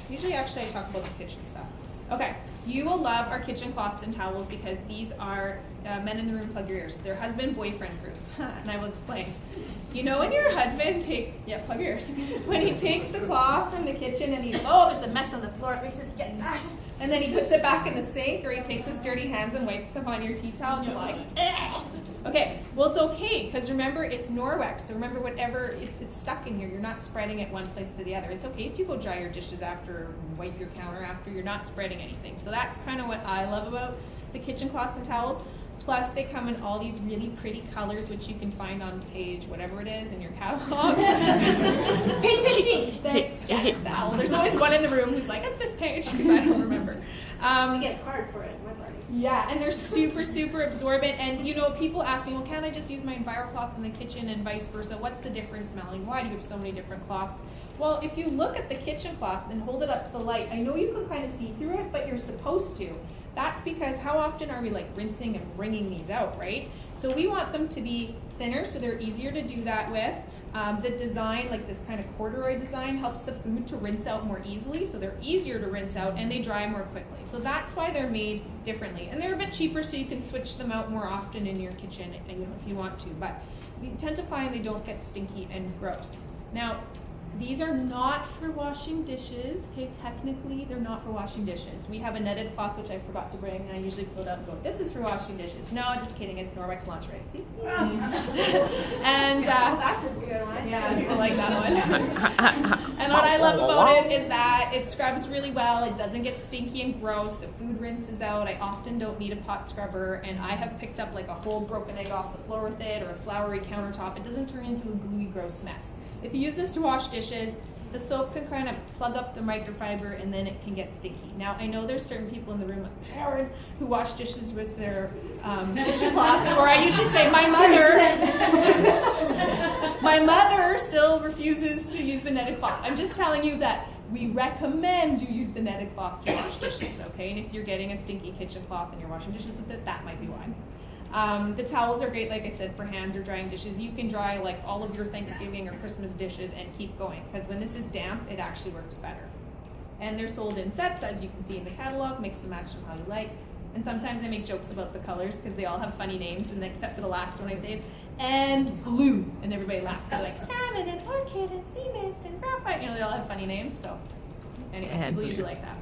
Usually actually I talk about the kitchen stuff. Okay, you will love our kitchen cloths and towels because these are, men in the room, plug your ears, they're husband-boyfriend proof. And I will explain. You know when your husband takes, plug your ears. When he takes the cloth from the kitchen and there's a mess on the floor, let me just get that. And then he puts it back in the sink, or he takes his dirty hands and wipes them on your tea towel, and you're like, ugh. Okay, well it's okay, because remember it's Norwex, so remember whatever, it's stuck in here, you're not spreading it one place to the other. It's okay if you go dry your dishes after, wipe your counter after, you're not spreading anything. So that's kind of what I love about the kitchen cloths and towels. Plus they come in all these really pretty colors, which you can find on page whatever it is in your catalog. Page 15! Thanks, yes, that. Well, there's always one in the room who's like, it's this page, because I don't remember. You get a card for it at my parties. Yeah, and they're super, super absorbent. And you know, people ask me, well, can't I just use my EnviroCloth in the kitchen and vice versa? What's the difference, Melanie? Why do you have so many different cloths? Well, if you look at the kitchen cloth and hold it up to the light, I know you can kind of see through it, but you're supposed to. That's because how often are we like rinsing and wringing these out, right? So we want them to be thinner so they're easier to do that with. The design, like this kind of corduroy design, helps the food to rinse out more easily, so they're easier to rinse out and they dry more quickly. So that's why they're made differently. And they're a bit cheaper, so you can switch them out more often in your kitchen if you want to. But you tend to find they don't get stinky and gross. Now, these are not for washing dishes, okay? Technically, they're not for washing dishes. We have a netted cloth, which I forgot to bring, and I usually pull it out and go, this is for washing dishes. No, just kidding, it's Norwex lingerie, see? And that's a good one. yeah, people like that one. And what I love about it is that it scrubs really well, it doesn't get stinky and gross, the food rinses out, I often don't need a pot scrubber, and I have picked up like a whole broken egg off the floor with it, or a floury countertop. It doesn't turn into a gluey, gross mess. If you use this to wash dishes, the soap can kind of plug up the microfiber and then it can get sticky. Now, I know there's certain people in the room, like Sharon, who wash dishes with their kitchen cloths, or I usually say my mother, my mother still refuses to use the netted cloth. I'm just telling you that we recommend you use the netted cloth to wash dishes, okay? And if you're getting a stinky kitchen cloth and you're washing dishes with it, that might be why. The towels are great, like I said, for hands or drying dishes. You can dry like all of your Thanksgiving or Christmas dishes and keep going, because when this is damp, it actually works better. And they're sold in sets, as you can see in the catalog. Mix and match them how you like. And sometimes I make jokes about the colors because they all have funny names, and except for the last one I say, and blue, and everybody laughs. They're like salmon and orchid and sea mist and graphite. You know, they all have funny names. So anyway, people usually like that.